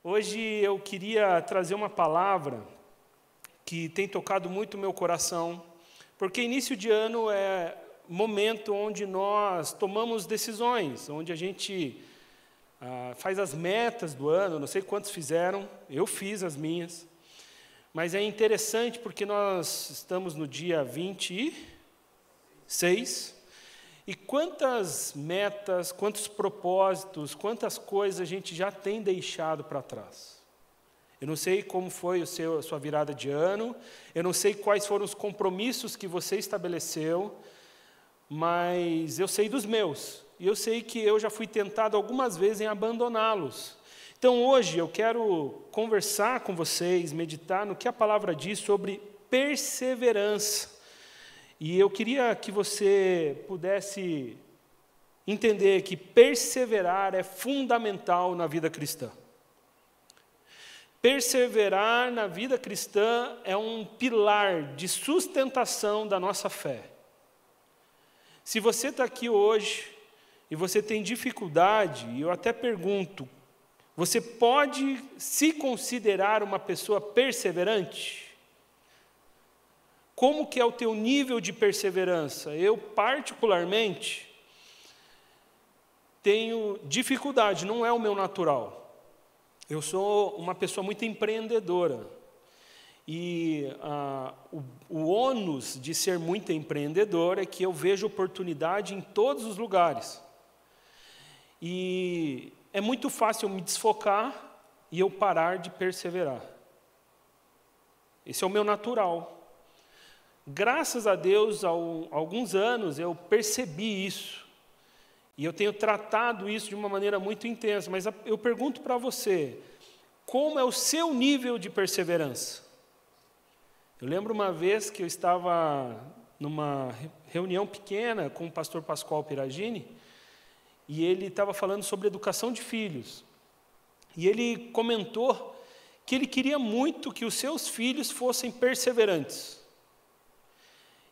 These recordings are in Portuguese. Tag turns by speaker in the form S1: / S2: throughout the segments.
S1: Hoje eu queria trazer uma palavra que tem tocado muito o meu coração, porque início de ano é momento onde nós tomamos decisões, onde a gente faz as metas do ano, não sei quantos fizeram, eu fiz as minhas, mas é interessante porque nós estamos no dia 26, e quantas metas, quantos propósitos, quantas coisas a gente já tem deixado para trás. Eu não sei como foi a sua virada de ano, eu não sei quais foram os compromissos que você estabeleceu, mas eu sei dos meus, e eu sei que eu já fui tentado algumas vezes em abandoná-los. Então hoje eu quero conversar com vocês, meditar no que a palavra diz sobre perseverança. E eu queria que você pudesse entender que perseverar é fundamental na vida cristã. Perseverar na vida cristã é um pilar de sustentação da nossa fé. Se você está aqui hoje e você tem dificuldade, e eu até pergunto, você pode se considerar uma pessoa perseverante? Como que é o teu nível de perseverança? Eu, particularmente, tenho dificuldade, não é o meu natural. Eu sou uma pessoa muito empreendedora. E o ônus de ser muito empreendedor é que eu vejo oportunidade em todos os lugares. E é muito fácil eu me desfocar e eu parar de perseverar. Esse é o meu natural. Graças a Deus, há alguns anos, eu percebi isso. E eu tenho tratado isso de uma maneira muito intensa. Mas eu pergunto para você, como é o seu nível de perseverança? Eu lembro uma vez que eu estava numa reunião pequena com o pastor Pascoal Piragini, e ele estava falando sobre educação de filhos. E ele comentou que ele queria muito que os seus filhos fossem perseverantes.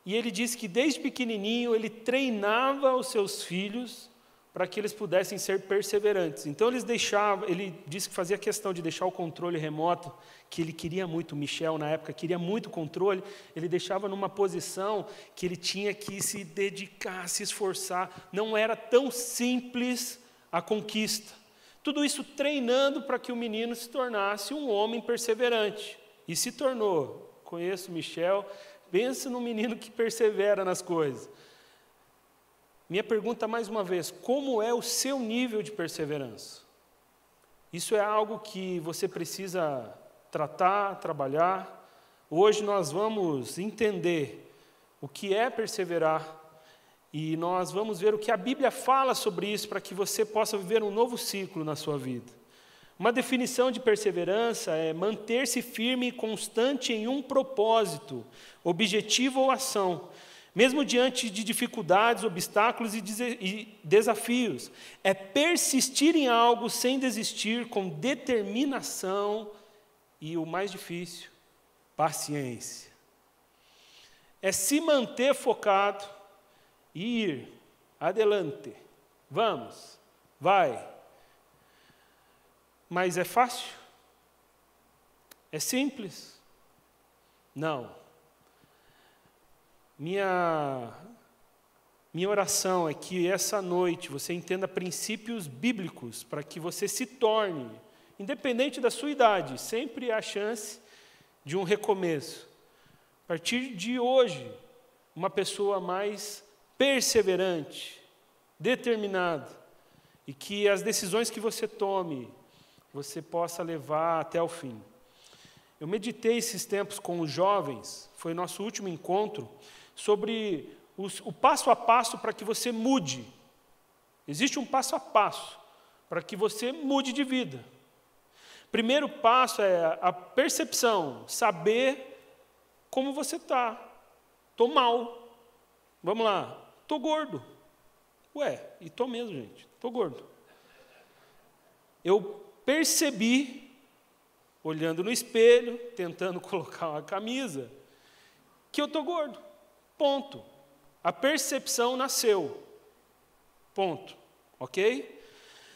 S1: E ele disse que desde pequenininho ele treinava os seus filhos para que eles pudessem ser perseverantes. Então ele disse que fazia questão de deixar o controle remoto, que ele queria muito, o Michel na época queria muito controle, ele deixava numa posição que ele tinha que se dedicar, se esforçar, não era tão simples a conquista. Tudo isso treinando para que o menino se tornasse um homem perseverante. E se tornou. Conheço o Michel. Pensa num menino que persevera nas coisas. Minha pergunta mais uma vez, como é o seu nível de perseverança? Isso é algo que você precisa tratar, trabalhar. Hoje nós vamos entender o que é perseverar e nós vamos ver o que a Bíblia fala sobre isso para que você possa viver um novo ciclo na sua vida. Uma definição de perseverança é manter-se firme e constante em um propósito, objetivo ou ação, mesmo diante de dificuldades, obstáculos e desafios. É persistir em algo sem desistir, com determinação e, o mais difícil, paciência. É se manter focado e ir adelante. Vamos, vai. Mas é fácil? É simples? Não. Minha oração é que essa noite você entenda princípios bíblicos para que você se torne, independente da sua idade, sempre há a chance de um recomeço. A partir de hoje, uma pessoa mais perseverante, determinada, e que as decisões que você tome, você possa levar até o fim. Eu meditei esses tempos com os jovens, foi nosso último encontro, sobre o passo a passo para que você mude. Existe um passo a passo para que você mude de vida. Primeiro passo é a percepção, saber como você está. Estou mal. Vamos lá, estou gordo. Ué, e estou mesmo, gente, estou gordo. Eu percebi, olhando no espelho, tentando colocar uma camisa, que eu estou gordo. Ponto. A percepção nasceu. Ponto. Ok?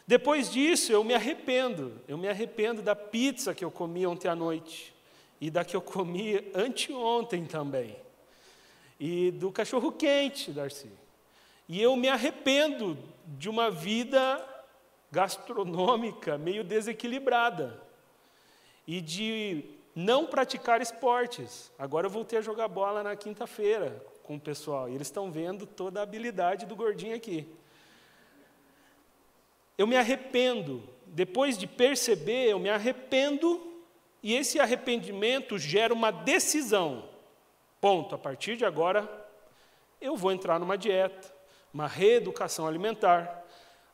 S1: Depois disso, eu me arrependo. Eu me arrependo da pizza que eu comi ontem à noite. E da que eu comi anteontem também. E do cachorro-quente, Darcy. E eu me arrependo de uma vida gastronômica meio desequilibrada. E de não praticar esportes. Agora eu voltei a jogar bola na quinta-feira com o pessoal. E eles estão vendo toda a habilidade do gordinho aqui. Eu me arrependo. Depois de perceber, eu me arrependo. E esse arrependimento gera uma decisão. Ponto. A partir de agora, eu vou entrar numa dieta, uma reeducação alimentar.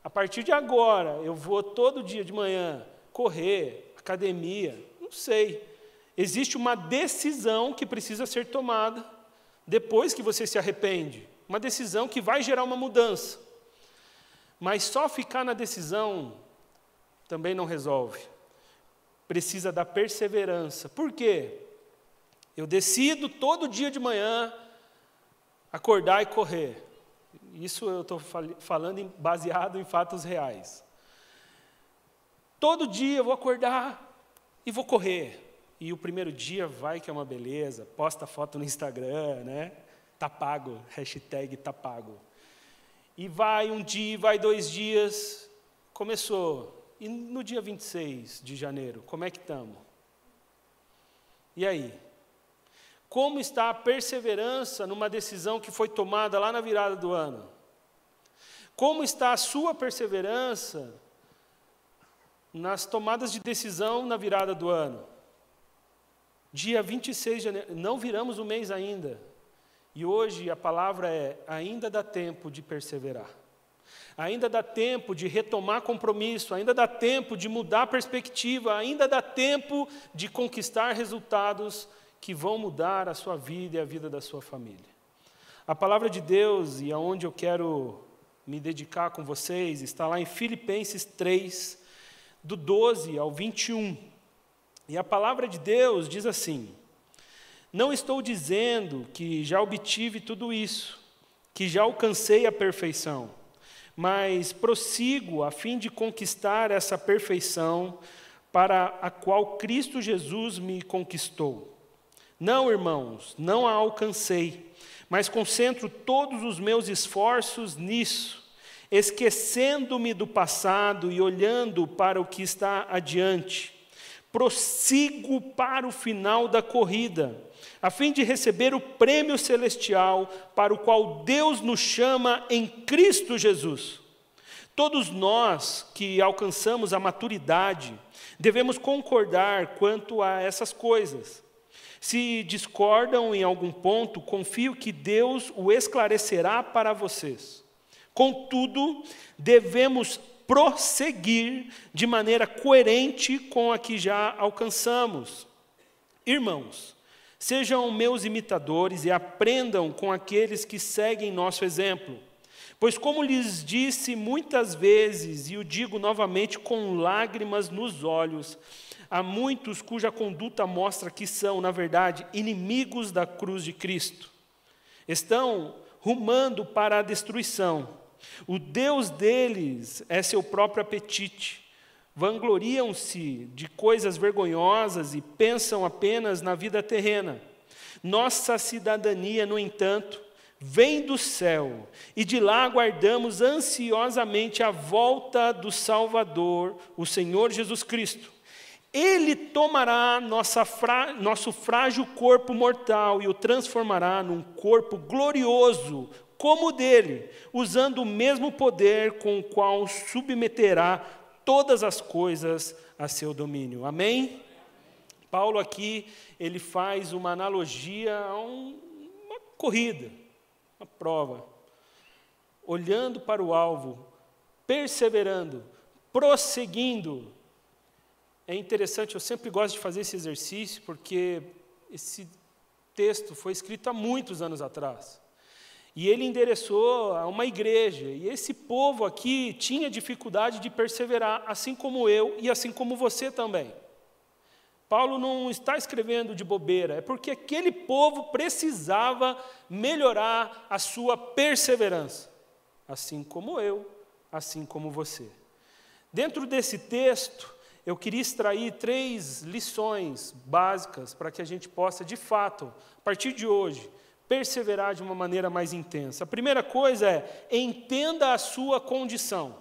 S1: A partir de agora, eu vou todo dia de manhã correr, academia, não sei. Existe uma decisão que precisa ser tomada depois que você se arrepende. Uma decisão que vai gerar uma mudança. Mas só ficar na decisão também não resolve. Precisa da perseverança. Por quê? Eu decido todo dia de manhã acordar e correr. Isso eu estou falando baseado em fatos reais. Todo dia eu vou acordar e vou correr. E o primeiro dia vai que é uma beleza, posta foto no Instagram, né? Tá pago, hashtag tá pago. E vai um dia, vai 2 dias, começou. E no dia 26 de janeiro, como é que estamos? E aí? Como está a perseverança numa decisão que foi tomada lá na virada do ano? Como está a sua perseverança nas tomadas de decisão na virada do ano? Dia 26 de janeiro, não viramos o mês ainda. E hoje a palavra é, ainda dá tempo de perseverar. Ainda dá tempo de retomar compromisso, ainda dá tempo de mudar a perspectiva, ainda dá tempo de conquistar resultados que vão mudar a sua vida e a vida da sua família. A palavra de Deus, e aonde eu quero me dedicar com vocês, está lá em Filipenses 3, do 12 ao 21. E a palavra de Deus diz assim: não estou dizendo que já obtive tudo isso, que já alcancei a perfeição, mas prossigo a fim de conquistar essa perfeição para a qual Cristo Jesus me conquistou. Não, irmãos, não a alcancei, mas concentro todos os meus esforços nisso, esquecendo-me do passado e olhando para o que está adiante. Prossigo para o final da corrida, a fim de receber o prêmio celestial para o qual Deus nos chama em Cristo Jesus. Todos nós que alcançamos a maturidade devemos concordar quanto a essas coisas. Se discordam em algum ponto, confio que Deus o esclarecerá para vocês. Contudo, devemos prosseguir de maneira coerente com a que já alcançamos. Irmãos, sejam meus imitadores e aprendam com aqueles que seguem nosso exemplo. Pois, como lhes disse muitas vezes, e o digo novamente com lágrimas nos olhos, há muitos cuja conduta mostra que são, na verdade, inimigos da cruz de Cristo. Estão rumando para a destruição. O Deus deles é seu próprio apetite. Vangloriam-se de coisas vergonhosas e pensam apenas na vida terrena. Nossa cidadania, no entanto, vem do céu, e de lá aguardamos ansiosamente a volta do Salvador, o Senhor Jesus Cristo. Ele tomará nosso frágil corpo mortal e o transformará num corpo glorioso, como o dele, usando o mesmo poder com o qual submeterá todas as coisas a seu domínio. Amém? Paulo aqui, ele faz uma analogia a uma corrida, uma prova. Olhando para o alvo, perseverando, prosseguindo. É interessante, eu sempre gosto de fazer esse exercício, porque esse texto foi escrito há muitos anos atrás. E ele endereçou a uma igreja, e esse povo aqui tinha dificuldade de perseverar, assim como eu e assim como você também. Paulo não está escrevendo de bobeira, é porque aquele povo precisava melhorar a sua perseverança, assim como eu, assim como você. Dentro desse texto, eu queria extrair 3 lições básicas para que a gente possa, de fato, a partir de hoje, perseverar de uma maneira mais intensa. A primeira coisa é, entenda a sua condição.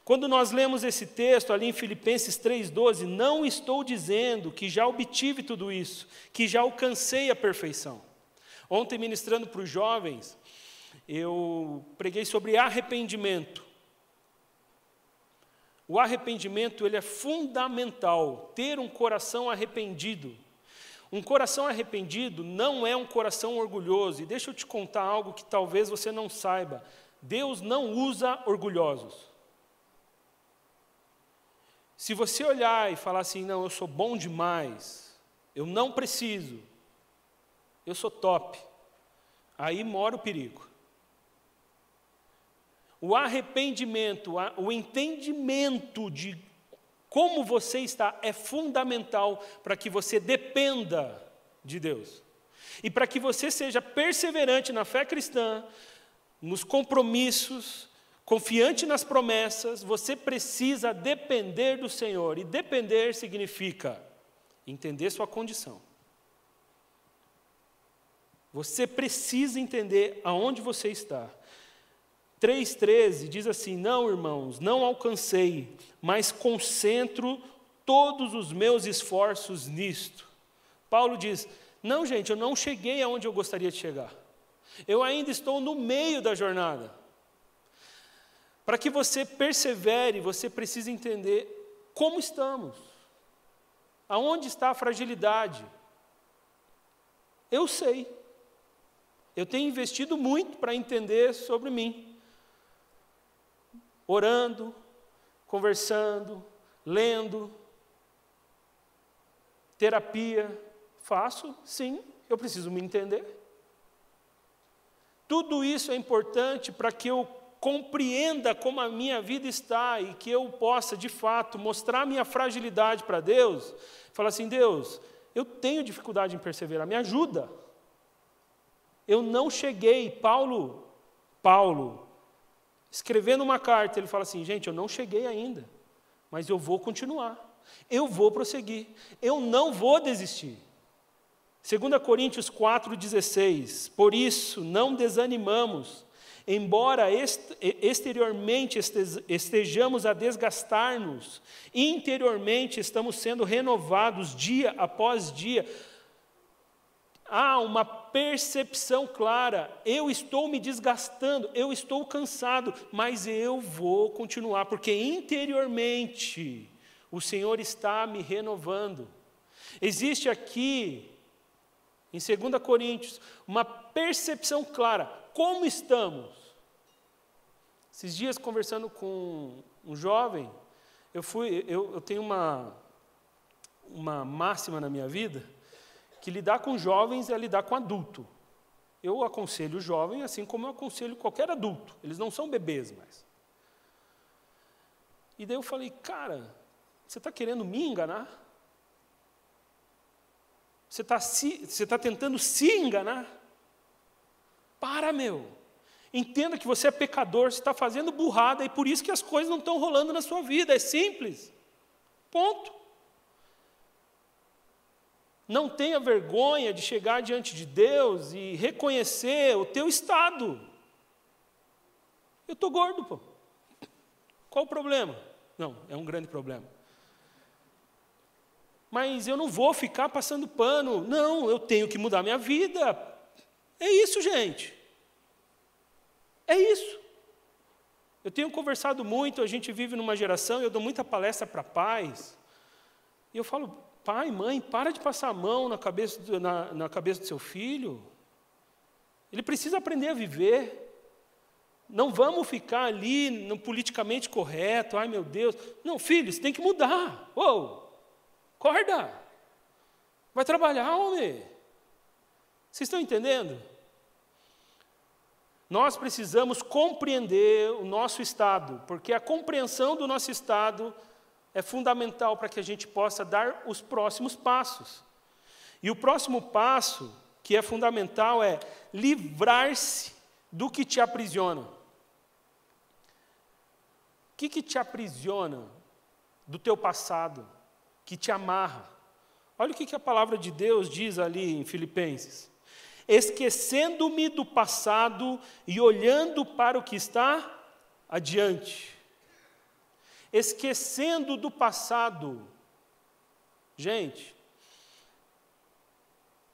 S1: Quando nós lemos esse texto ali em Filipenses 3,12, não estou dizendo que já obtive tudo isso, que já alcancei a perfeição. Ontem, ministrando para os jovens, eu preguei sobre arrependimento. O arrependimento, ele é fundamental, ter um coração arrependido. Um coração arrependido não é um coração orgulhoso. E deixa eu te contar algo que talvez você não saiba. Deus não usa orgulhosos. Se você olhar e falar assim, não, eu sou bom demais, eu não preciso, eu sou top, aí mora o perigo. O arrependimento, o entendimento de como você está é fundamental para que você dependa de Deus. E para que você seja perseverante na fé cristã, nos compromissos, confiante nas promessas, você precisa depender do Senhor. E depender significa entender sua condição. Você precisa entender aonde você está. 3,13 diz assim, não, irmãos, não alcancei, mas concentro todos os meus esforços nisto. Paulo diz, não, gente, eu não cheguei aonde eu gostaria de chegar. Eu ainda estou no meio da jornada. Para que você persevere, você precisa entender como estamos. Aonde está a fragilidade? Eu sei. Eu tenho investido muito para entender sobre mim. Orando, conversando, lendo, terapia. Faço? Sim, eu preciso me entender. Tudo isso é importante para que eu compreenda como a minha vida está e que eu possa, de fato, mostrar minha fragilidade para Deus. Falar assim, Deus, eu tenho dificuldade em perseverar, me ajuda. Eu não cheguei. Paulo, escrevendo uma carta, ele fala assim, gente, eu não cheguei ainda, mas eu vou continuar, eu vou prosseguir, eu não vou desistir. 2 Coríntios 4,16, por isso não desanimamos, embora exteriormente estejamos a desgastar-nos, interiormente estamos sendo renovados dia após dia. Há uma percepção clara, eu estou me desgastando, eu estou cansado, mas eu vou continuar, porque interiormente o Senhor está me renovando. Existe aqui, em 2 Coríntios, uma percepção clara, como estamos? Esses dias, conversando com um jovem, eu tenho uma máxima na minha vida, que lidar com jovens é lidar com adulto. Eu aconselho o jovem assim como eu aconselho qualquer adulto. Eles não são bebês mais. E daí eu falei, cara, você está querendo me enganar? Você está tentando se enganar? Para, meu. Entenda que você é pecador, você está fazendo burrada, e por isso que as coisas não estão rolando na sua vida. É simples. Ponto. Não tenha vergonha de chegar diante de Deus e reconhecer o teu estado. Eu estou gordo, pô. Qual o problema? Não, é um grande problema. Mas eu não vou ficar passando pano. Não, eu tenho que mudar minha vida. É isso, gente. É isso. Eu tenho conversado muito, a gente vive numa geração, eu dou muita palestra para pais, e eu falo, pai, mãe, para de passar a mão na cabeça do seu filho. Ele precisa aprender a viver. Não vamos ficar ali no politicamente correto, ai meu Deus. Não, filho, você tem que mudar. Acorda. Vai trabalhar, homem. Vocês estão entendendo? Nós precisamos compreender o nosso estado, porque a compreensão do nosso estado é fundamental para que a gente possa dar os próximos passos. E o próximo passo, que é fundamental, é livrar-se do que te aprisiona. que te aprisiona do teu passado, que te amarra? Olha o que a palavra de Deus diz ali em Filipenses. Esquecendo-me do passado e olhando para o que está adiante. Esquecendo do passado. Gente,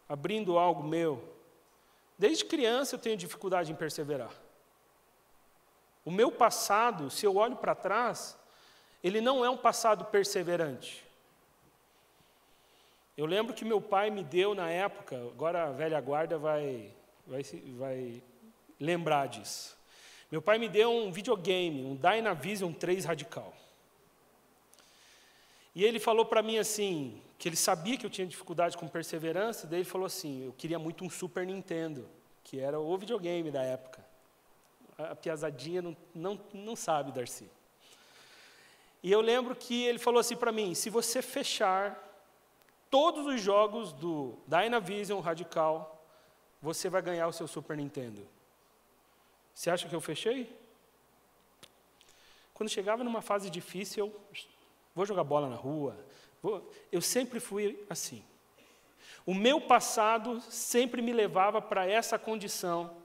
S1: abrindo algo meu, desde criança eu tenho dificuldade em perseverar. O meu passado, se eu olho para trás, ele não é um passado perseverante. Eu lembro que meu pai me deu na época, agora a velha guarda vai lembrar disso. Meu pai me deu um videogame, um Dynavision 3 Radical. E ele falou para mim assim, que ele sabia que eu tinha dificuldade com perseverança, daí ele falou assim, eu queria muito um Super Nintendo, que era o videogame da época. A piazadinha não sabe, Darcy. E eu lembro que ele falou assim para mim, se você fechar todos os jogos do Dynavision Radical, você vai ganhar o seu Super Nintendo. Você acha que eu fechei? Quando chegava numa fase difícil, eu vou jogar bola na rua. Eu sempre fui assim. O meu passado sempre me levava para essa condição.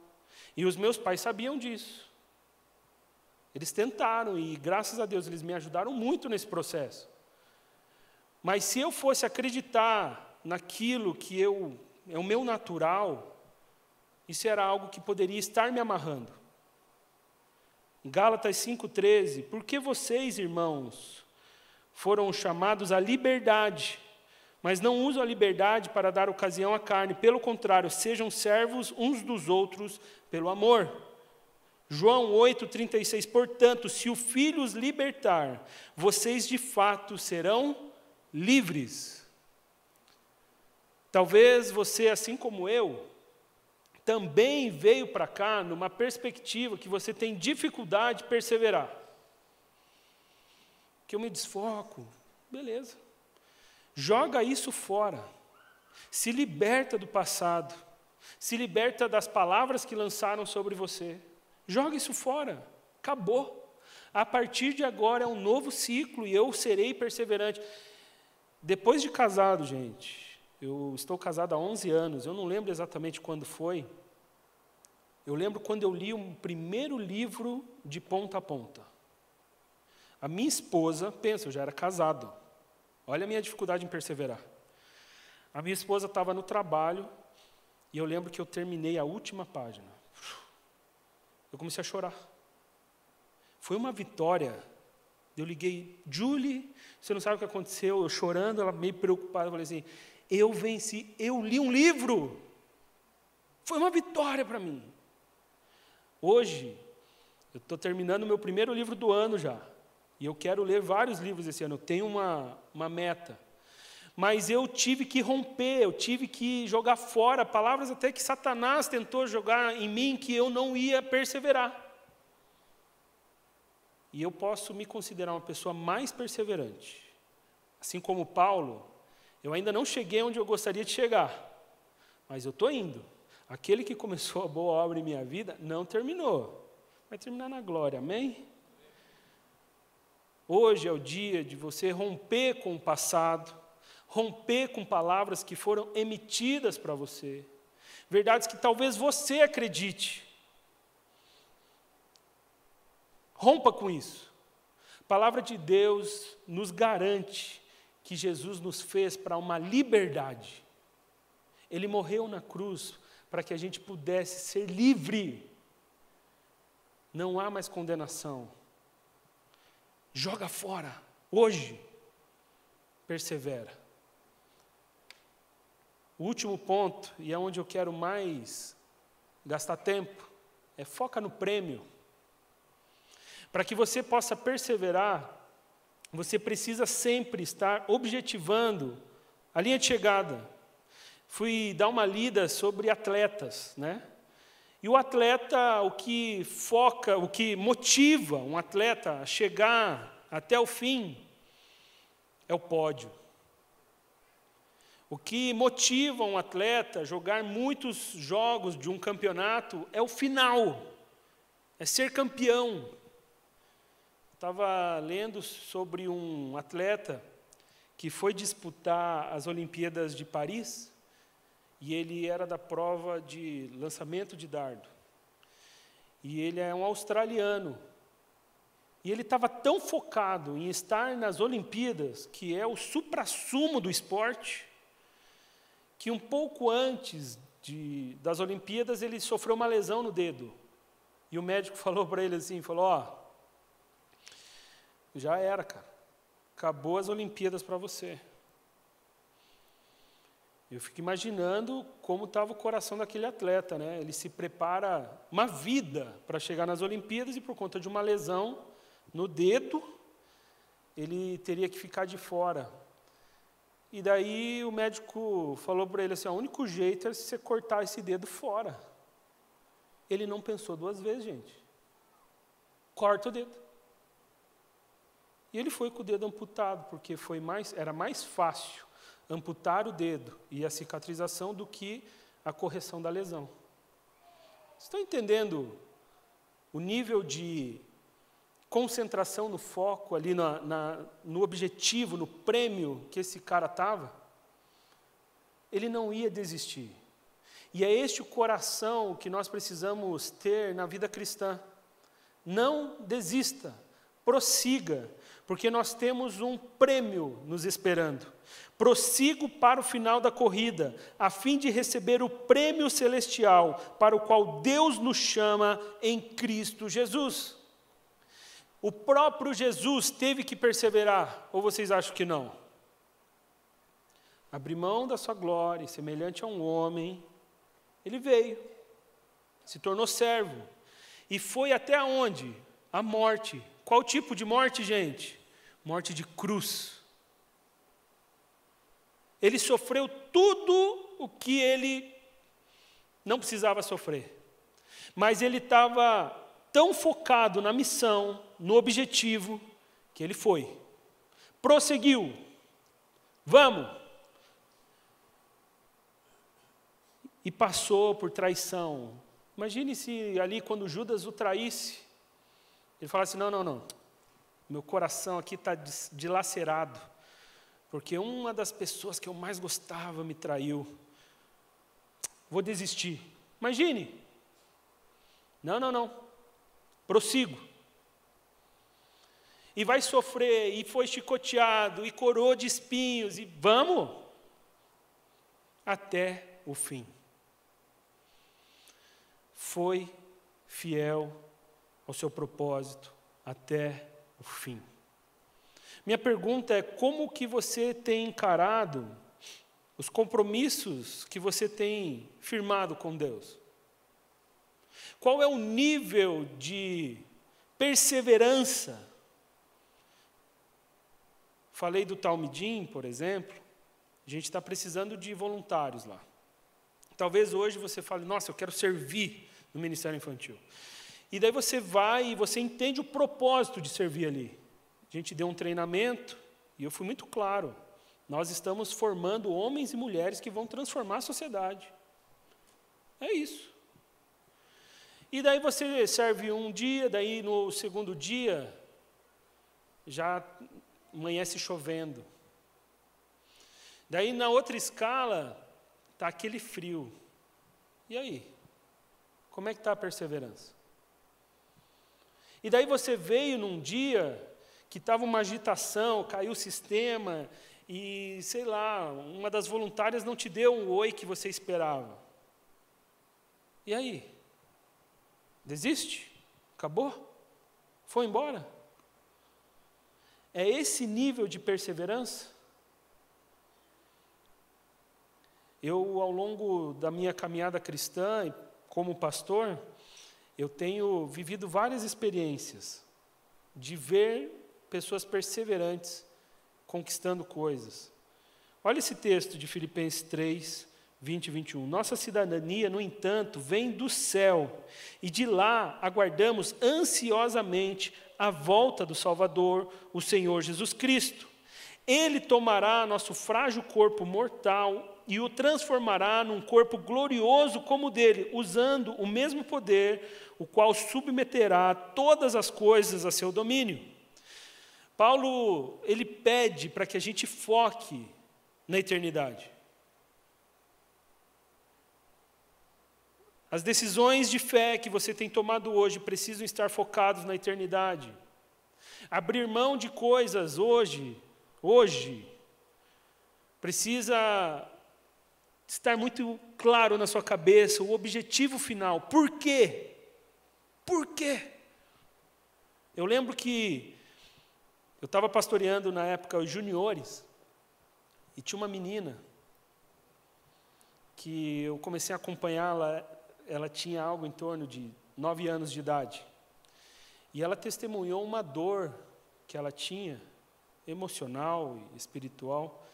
S1: E os meus pais sabiam disso. Eles tentaram e, graças a Deus, eles me ajudaram muito nesse processo. Mas se eu fosse acreditar naquilo que é o meu natural, isso era algo que poderia estar me amarrando. Em Gálatas 5,13, porque vocês, irmãos, foram chamados à liberdade, mas não usam a liberdade para dar ocasião à carne. Pelo contrário, sejam servos uns dos outros pelo amor. João 8,36, portanto, se o Filho os libertar, vocês de fato serão livres. Talvez você, assim como eu, também veio para cá numa perspectiva que você tem dificuldade de perseverar. Que eu me desfoco, beleza. Joga isso fora. Se liberta do passado. Se liberta das palavras que lançaram sobre você. Joga isso fora. Acabou. A partir de agora é um novo ciclo e eu serei perseverante. Depois de casado, gente, eu estou casado há 11 anos, eu não lembro exatamente quando foi. Eu lembro quando eu li o primeiro livro de ponta a ponta. A minha esposa, pensa, eu já era casado. Olha a minha dificuldade em perseverar. A minha esposa estava no trabalho e eu lembro que eu terminei a última página. Eu comecei a chorar. Foi uma vitória. Eu liguei, Julie, você não sabe o que aconteceu? Eu chorando, ela meio preocupada, eu falei assim, eu venci, eu li um livro. Foi uma vitória para mim. Hoje, eu estou terminando o meu primeiro livro do ano já. E eu quero ler vários livros esse ano, eu tenho uma meta. Mas eu tive que romper, eu tive que jogar fora palavras até que Satanás tentou jogar em mim, que eu não ia perseverar. E eu posso me considerar uma pessoa mais perseverante. Assim como Paulo, eu ainda não cheguei onde eu gostaria de chegar, mas eu estou indo. Aquele que começou a boa obra em minha vida, não terminou. Vai terminar na glória, amém? Hoje é o dia de você romper com o passado, romper com palavras que foram emitidas para você, verdades que talvez você acredite. Rompa com isso. A palavra de Deus nos garante que Jesus nos fez para uma liberdade. Ele morreu na cruz para que a gente pudesse ser livre. Não há mais condenação. Joga fora, hoje. Persevera. O último ponto, e é onde eu quero mais gastar tempo, é foca no prêmio. Para que você possa perseverar, você precisa sempre estar objetivando a linha de chegada. Fui dar uma lida sobre atletas, né? E o atleta, o que foca, o que motiva um atleta a chegar até o fim, é o pódio. O que motiva um atleta a jogar muitos jogos de um campeonato é o final, é ser campeão. estava lendo sobre um atleta que foi disputar as Olimpíadas de Paris, e ele era da prova de lançamento de dardo. E ele é um australiano. E ele estava tão focado em estar nas Olimpíadas, que é o suprassumo do esporte, que um pouco antes das Olimpíadas ele sofreu uma lesão no dedo. E o médico falou para ele assim, já era, cara. Acabou as Olimpíadas para você. Eu fico imaginando como estava o coração daquele atleta, né? Ele se prepara uma vida para chegar nas Olimpíadas e por conta de uma lesão no dedo, ele teria que ficar de fora. E daí o médico falou para ele assim, o único jeito é você cortar esse dedo fora. Ele não pensou duas vezes, gente. Corta o dedo. E ele foi com o dedo amputado, porque era mais fácil amputar o dedo e a cicatrização do que a correção da lesão. Vocês estão entendendo o nível de concentração no foco, ali no objetivo, no prêmio que esse cara estava? Ele não ia desistir. E é este o coração que nós precisamos ter na vida cristã. Não desista, prossiga, porque nós temos um prêmio nos esperando. Prossigo para o final da corrida, a fim de receber o prêmio celestial para o qual Deus nos chama em Cristo Jesus. O próprio Jesus teve que perseverar, ou vocês acham que não? Abrir mão da sua glória, semelhante a um homem, ele veio, se tornou servo, e foi até onde? A morte. Qual tipo de morte, gente? Morte de cruz. Ele sofreu tudo o que ele não precisava sofrer. Mas ele estava tão focado na missão, no objetivo, que ele foi. Prosseguiu. Vamos. E passou por traição. Imagine se ali quando Judas o traísse, ele falasse, não, meu coração aqui está dilacerado, porque uma das pessoas que eu mais gostava me traiu. Vou desistir. Imagine. Não. Prossigo. E vai sofrer, e foi chicoteado, e coroa de espinhos, e vamos até o fim. Foi fiel ao seu propósito até o fim. Minha pergunta é, como que você tem encarado os compromissos que você tem firmado com Deus? Qual é o nível de perseverança? Falei do Talmidim, por exemplo, a gente está precisando de voluntários lá. Talvez hoje você fale, nossa, eu quero servir no Ministério Infantil. E daí você vai e você entende o propósito de servir ali. A gente deu um treinamento, e eu fui muito claro, nós estamos formando homens e mulheres que vão transformar a sociedade. É isso. E daí você serve um dia, daí no segundo dia, já amanhece chovendo. Daí na outra escala, está aquele frio. E aí? Como é que está a perseverança? E daí você veio num dia que estava uma agitação, caiu o sistema, e, sei lá, uma das voluntárias não te deu um oi que você esperava. E aí? Desiste? Acabou? Foi embora? É esse nível de perseverança? Eu, ao longo da minha caminhada cristã, como pastor, eu tenho vivido várias experiências de ver pessoas perseverantes conquistando coisas. Olha esse texto de Filipenses 3, 20 e 21. Nossa cidadania, no entanto, vem do céu, e de lá aguardamos ansiosamente a volta do Salvador, o Senhor Jesus Cristo. Ele tomará nosso frágil corpo mortal e o transformará num corpo glorioso como o dele, usando o mesmo poder, o qual submeterá todas as coisas a seu domínio. Paulo, ele pede para que a gente foque na eternidade. As decisões de fé que você tem tomado hoje precisam estar focados na eternidade. Abrir mão de coisas hoje, precisa estar muito claro na sua cabeça o objetivo final. Por quê? Por quê? Eu lembro que eu estava pastoreando na época os juniores, e tinha uma menina que eu comecei a acompanhá-la, ela tinha algo em torno de 9 anos de idade. E ela testemunhou uma dor que ela tinha, emocional e espiritual,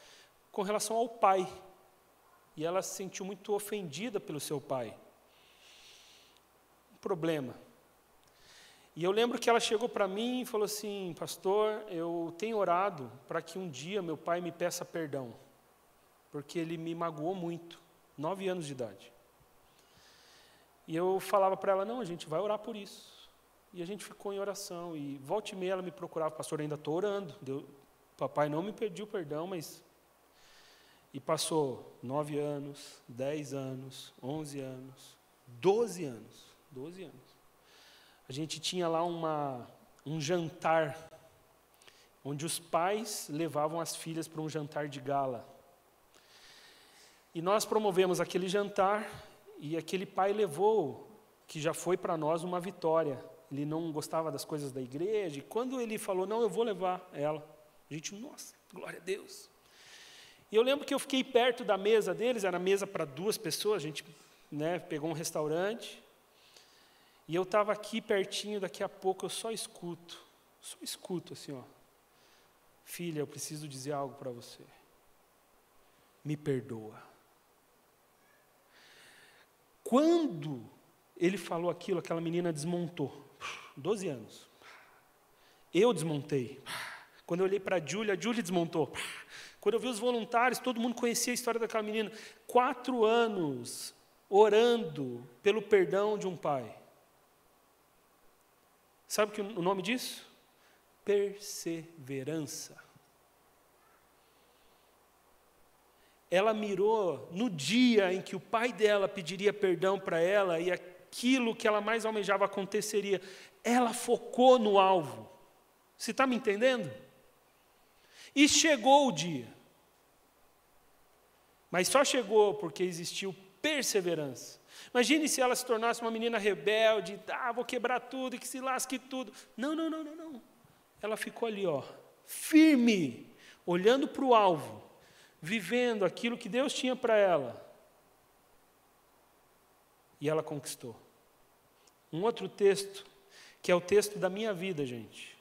S1: com relação ao pai. E ela se sentiu muito ofendida pelo seu pai. Um problema. E eu lembro que ela chegou para mim e falou assim: pastor, eu tenho orado para que um dia meu pai me peça perdão, porque ele me magoou muito, 9 anos de idade. E eu falava para ela: não, a gente vai orar por isso. E a gente ficou em oração, e volta e meia ela me procurava: pastor, ainda estou orando, papai não me pediu perdão, mas... E passou 9 anos, 10 anos, 11 anos, 12 anos, 12 anos. A gente tinha lá um jantar, onde os pais levavam as filhas para um jantar de gala. E nós promovemos aquele jantar, e aquele pai levou, que já foi para nós uma vitória. Ele não gostava das coisas da igreja, e quando ele falou: não, eu vou levar ela, a gente, nossa, glória a Deus. E eu lembro que eu fiquei perto da mesa deles, era mesa para 2 pessoas, a gente, pegou um restaurante, e eu estava aqui pertinho, daqui a pouco eu só escuto assim, ó: filha, eu preciso dizer algo para você, me perdoa. Quando ele falou aquilo, aquela menina desmontou, 12 anos, eu desmontei. Quando eu olhei para a Júlia desmontou. Quando eu vi os voluntários, todo mundo conhecia a história daquela menina. 4 anos orando pelo perdão de um pai. Sabe o nome disso? Perseverança. Ela mirou no dia em que o pai dela pediria perdão para ela e aquilo que ela mais almejava aconteceria. Ela focou no alvo. Você está me entendendo? E chegou o dia. Mas só chegou porque existiu perseverança. Imagine se ela se tornasse uma menina rebelde, vou quebrar tudo e que se lasque tudo. Não. Ela ficou ali, firme, olhando para o alvo, vivendo aquilo que Deus tinha para ela. E ela conquistou. Um outro texto, que é o texto da minha vida, gente.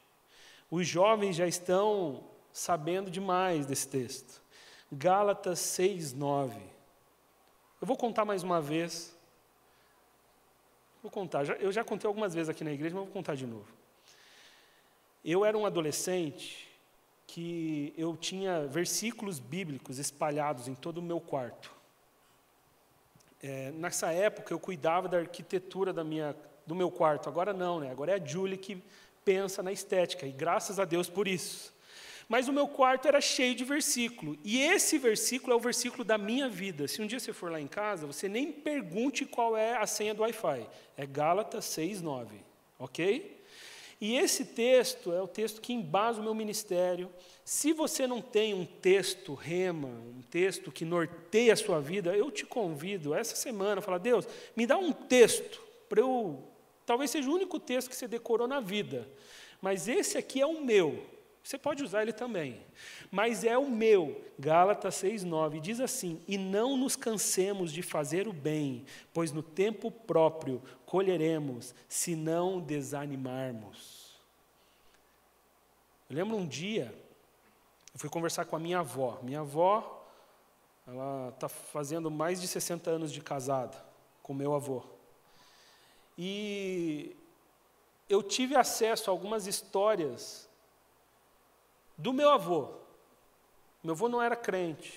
S1: Os jovens já estão sabendo demais desse texto. Gálatas 6:9. Eu vou contar mais uma vez. Vou contar. Eu já contei algumas vezes aqui na igreja, mas vou contar de novo. Eu era um adolescente que eu tinha versículos bíblicos espalhados em todo o meu quarto. Nessa época eu cuidava da arquitetura do meu quarto. Agora não, Agora é a Julie que pensa na estética, e graças a Deus por isso. Mas o meu quarto era cheio de versículo, e esse versículo é o versículo da minha vida. Se um dia você for lá em casa, você nem pergunte qual é a senha do Wi-Fi. É Gálatas 6:9, ok? E esse texto é o texto que embasa o meu ministério. Se você não tem um texto rema, um texto que norteia a sua vida, eu te convido essa semana a falar: Deus, me dá um texto para eu... Talvez seja o único texto que você decorou na vida, mas esse aqui é o meu. Você pode usar ele também, mas é o meu. Gálatas 6:9 diz assim: e não nos cansemos de fazer o bem, pois no tempo próprio colheremos, se não desanimarmos. Eu lembro um dia, eu fui conversar com a minha avó. Minha avó, ela está fazendo mais de 60 anos de casada com meu avô. E eu tive acesso a algumas histórias do meu avô. Meu avô não era crente.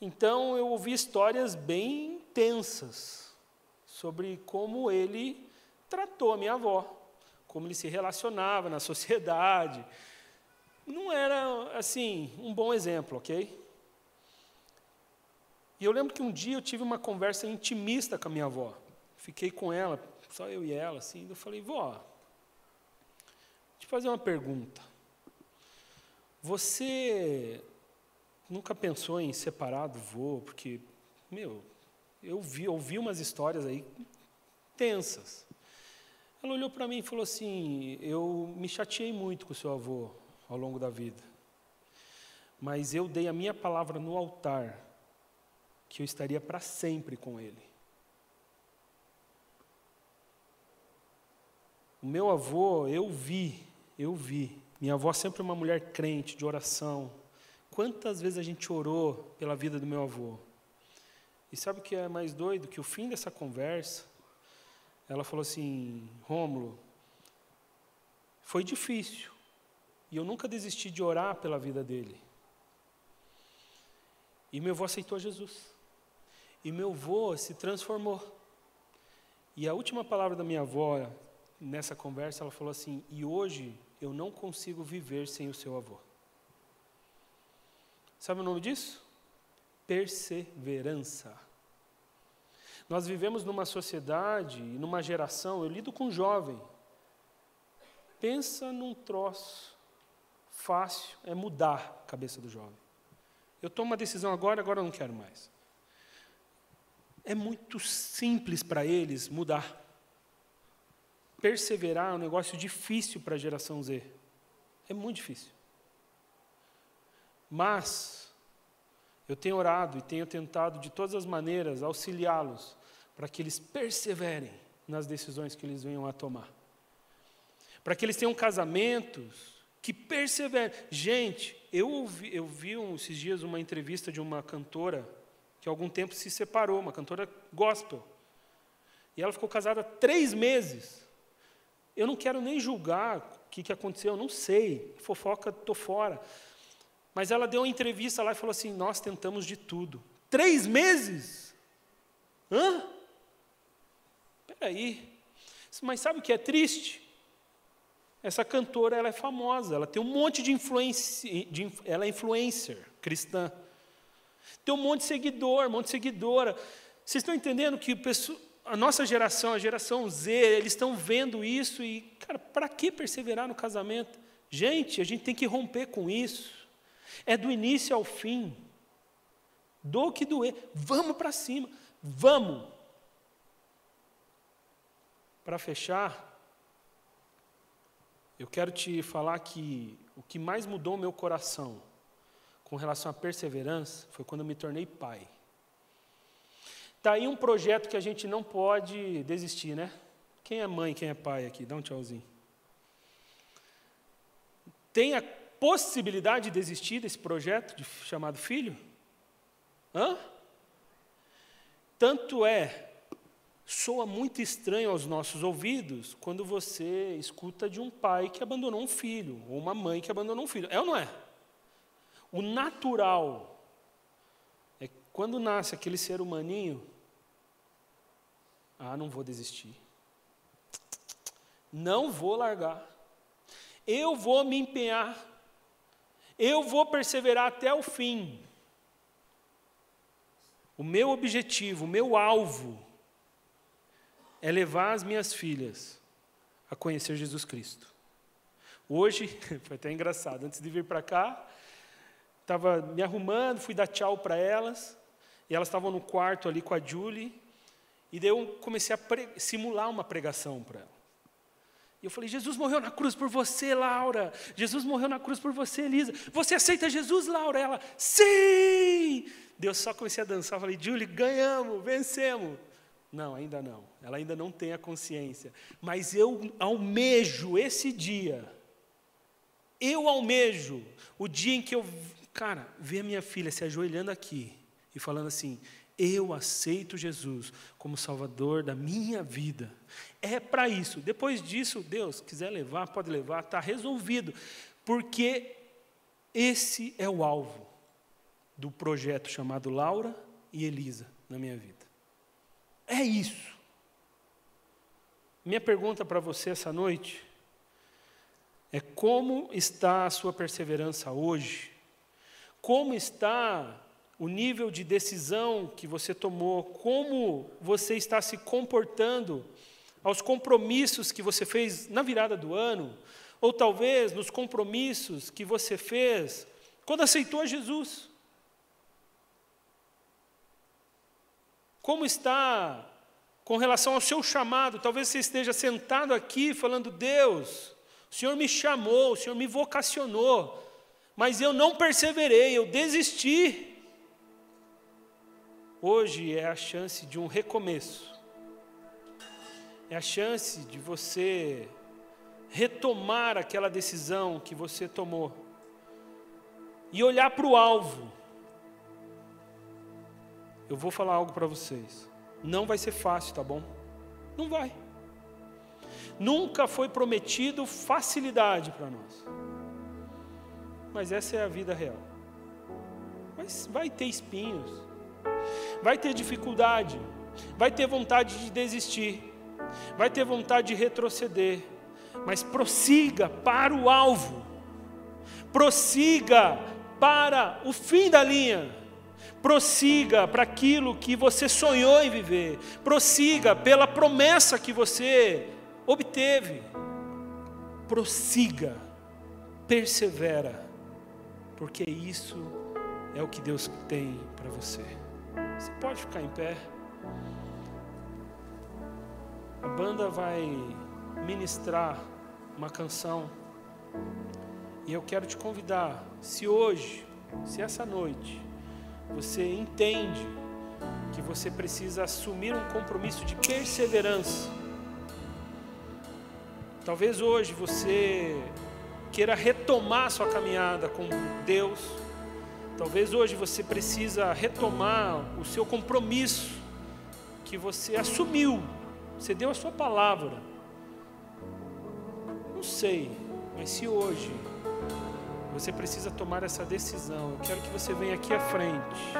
S1: Então, eu ouvi histórias bem tensas sobre como ele tratou a minha avó, como ele se relacionava na sociedade, não era, assim, um bom exemplo, ok? E eu lembro que um dia eu tive uma conversa intimista com a minha avó. Fiquei com ela, só eu e ela, assim. Eu falei, vó, deixa eu te fazer uma pergunta. Você nunca pensou em separar do vô? Porque, eu ouvi umas histórias aí tensas. Ela olhou para mim e falou assim, eu me chateei muito com o seu avô ao longo da vida. Mas eu dei a minha palavra no altar, que eu estaria para sempre com ele. O meu avô, eu vi. Minha avó sempre uma mulher crente, de oração. Quantas vezes a gente orou pela vida do meu avô? E sabe o que é mais doido? Que o fim dessa conversa, ela falou assim, Rômulo, foi difícil. E eu nunca desisti de orar pela vida dele. E meu avô aceitou Jesus. E meu avô se transformou. E a última palavra da minha avó, nessa conversa, ela falou assim, e hoje eu não consigo viver sem o seu avô. Sabe o nome disso? Perseverança. Nós vivemos numa sociedade, numa geração, eu lido com jovem. Pensa num troço fácil, é mudar a cabeça do jovem. Eu tomo uma decisão agora eu não quero mais. É muito simples para eles mudar. Perseverar é um negócio difícil para a geração Z. É muito difícil. Mas eu tenho orado e tenho tentado de todas as maneiras auxiliá-los para que eles perseverem nas decisões que eles venham a tomar. Para que eles tenham casamentos que perseverem. Gente, eu vi esses dias uma entrevista de uma cantora que há algum tempo se separou, uma cantora gospel. E ela ficou casada 3 meses. Eu não quero nem julgar o que aconteceu, eu não sei. Fofoca, estou fora. Mas ela deu uma entrevista lá e falou assim, nós tentamos de tudo. 3 meses? Hã? Espera aí. Mas sabe o que é triste? Essa cantora, ela é famosa, ela tem um monte de influência, ela é influencer cristã. Tem um monte de seguidor, um monte de seguidora. Vocês estão entendendo que a nossa geração, a geração Z, eles estão vendo isso e, cara, para que perseverar no casamento? Gente, a gente tem que romper com isso. É do início ao fim. Do que doer. Vamos para cima. Vamos. Para fechar, eu quero te falar que o que mais mudou o meu coração com relação à perseverança foi quando eu me tornei pai. Está aí um projeto que a gente não pode desistir, né? Quem é mãe, quem é pai aqui? Dá um tchauzinho. Tem a possibilidade de desistir desse projeto chamado filho? Hã? Tanto soa muito estranho aos nossos ouvidos quando você escuta de um pai que abandonou um filho, ou uma mãe que abandonou um filho. É ou não é? O natural é quando nasce aquele ser humaninho, não vou desistir. Não vou largar. Eu vou me empenhar. Eu vou perseverar até o fim. O meu objetivo, o meu alvo é levar as minhas filhas a conhecer Jesus Cristo. Hoje, foi até engraçado, antes de vir para cá, estava me arrumando, fui dar tchau para elas, e elas estavam no quarto ali com a Julie, e daí eu comecei a simular uma pregação para ela. E eu falei, Jesus morreu na cruz por você, Laura. Jesus morreu na cruz por você, Elisa. Você aceita Jesus, Laura? Ela, sim! Eu só comecei a dançar, falei, Julie, ganhamos, vencemos. Não, ainda não. Ela ainda não tem a consciência. Mas eu almejo esse dia. Eu almejo o dia em que eu, ver a minha filha se ajoelhando aqui e falando assim, eu aceito Jesus como Salvador da minha vida. É para isso. Depois disso, Deus, quiser levar, pode levar, está resolvido. Porque esse é o alvo do projeto chamado Laura e Elisa na minha vida. É isso. Minha pergunta para você essa noite é como está a sua perseverança hoje, como está o nível de decisão que você tomou, como você está se comportando aos compromissos que você fez na virada do ano, ou talvez nos compromissos que você fez quando aceitou a Jesus. Como está com relação ao seu chamado? Talvez você esteja sentado aqui falando: Deus, o Senhor me chamou, o Senhor me vocacionou, mas eu não perseverei, eu desisti. Hoje é a chance de um recomeço. É a chance de você retomar aquela decisão que você tomou e olhar para o alvo. Eu vou falar algo para vocês. Não vai ser fácil, tá bom? Não vai. Nunca foi prometido facilidade para nós. Mas essa é a vida real. Mas vai ter espinhos, vai ter dificuldade, vai ter vontade de desistir, vai ter vontade de retroceder, mas prossiga para o alvo, prossiga para o fim da linha, prossiga para aquilo que você sonhou em viver, prossiga pela promessa que você obteve, prossiga, persevera, porque isso é o que Deus tem para você. Você pode ficar em pé. A banda vai ministrar uma canção e eu quero te convidar, se hoje, se essa noite você entende que você precisa assumir um compromisso de perseverança, talvez hoje você queira retomar sua caminhada com Deus, talvez hoje você precisa retomar o seu compromisso que você assumiu, você deu a sua palavra. Não sei, mas se hoje você precisa tomar essa decisão, eu quero que você venha aqui à frente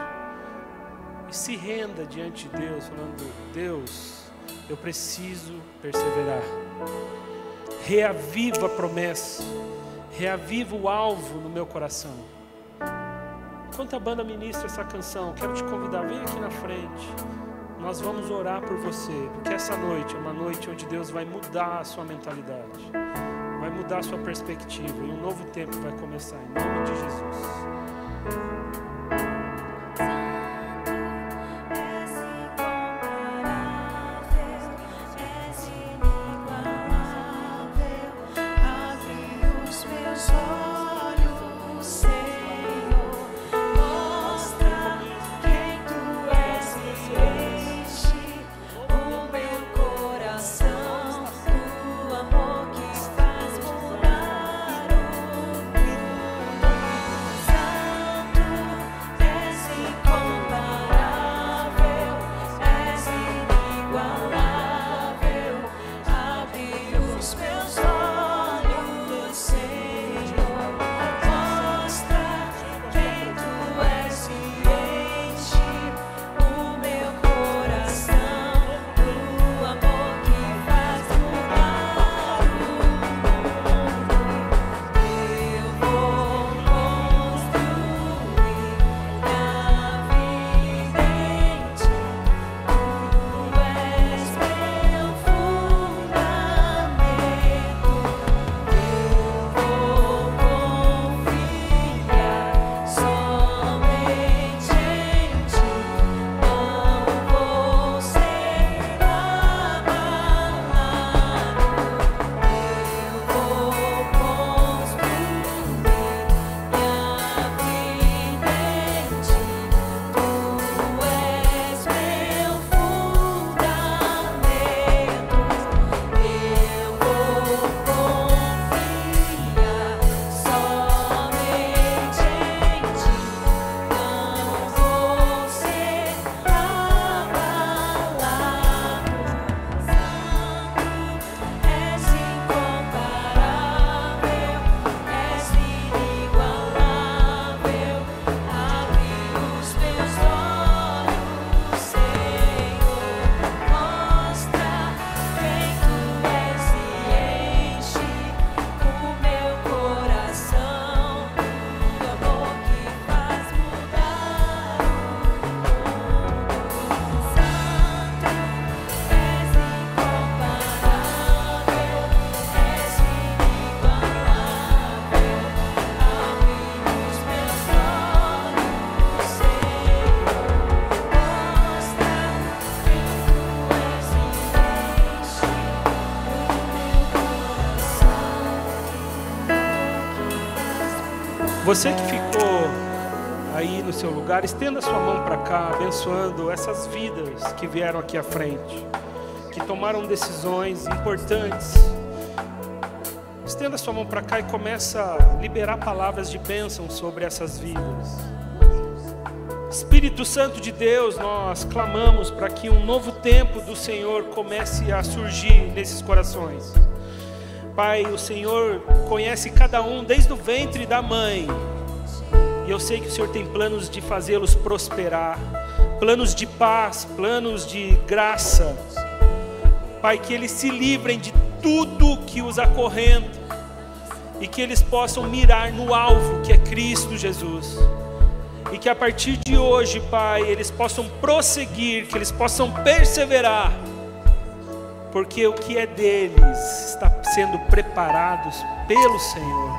S1: e se renda diante de Deus, falando: Deus, eu preciso perseverar. Reaviva a promessa, reaviva o alvo no meu coração. Enquanto a banda ministra essa canção, quero te convidar, vem aqui na frente. Nós vamos orar por você, porque essa noite é uma noite onde Deus vai mudar a sua mentalidade, vai mudar a sua perspectiva, e um novo tempo vai começar, em nome de Jesus. Você que ficou aí no seu lugar, estenda sua mão para cá, abençoando essas vidas que vieram aqui à frente, que tomaram decisões importantes. Estenda sua mão para cá e começa a liberar palavras de bênção sobre essas vidas. Espírito Santo de Deus, nós clamamos para que um novo tempo do Senhor comece a surgir nesses corações. Pai, o Senhor conhece cada um desde o ventre da mãe. E eu sei que o Senhor tem planos de fazê-los prosperar, planos de paz, planos de graça. Pai, que eles se livrem de tudo que os acorrenta e que eles possam mirar no alvo que é Cristo Jesus. E que a partir de hoje, Pai, eles possam prosseguir, que eles possam perseverar, porque o que é deles está sendo preparados pelo Senhor.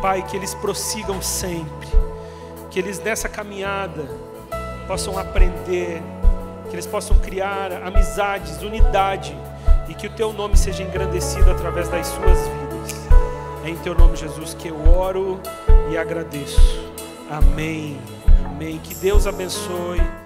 S1: Pai, que eles prossigam sempre, que eles nessa caminhada possam aprender, que eles possam criar amizades, unidade, e que o Teu nome seja engrandecido através das suas vidas. É em Teu nome, Jesus, que eu oro e agradeço. Amém. Amém. Que Deus abençoe.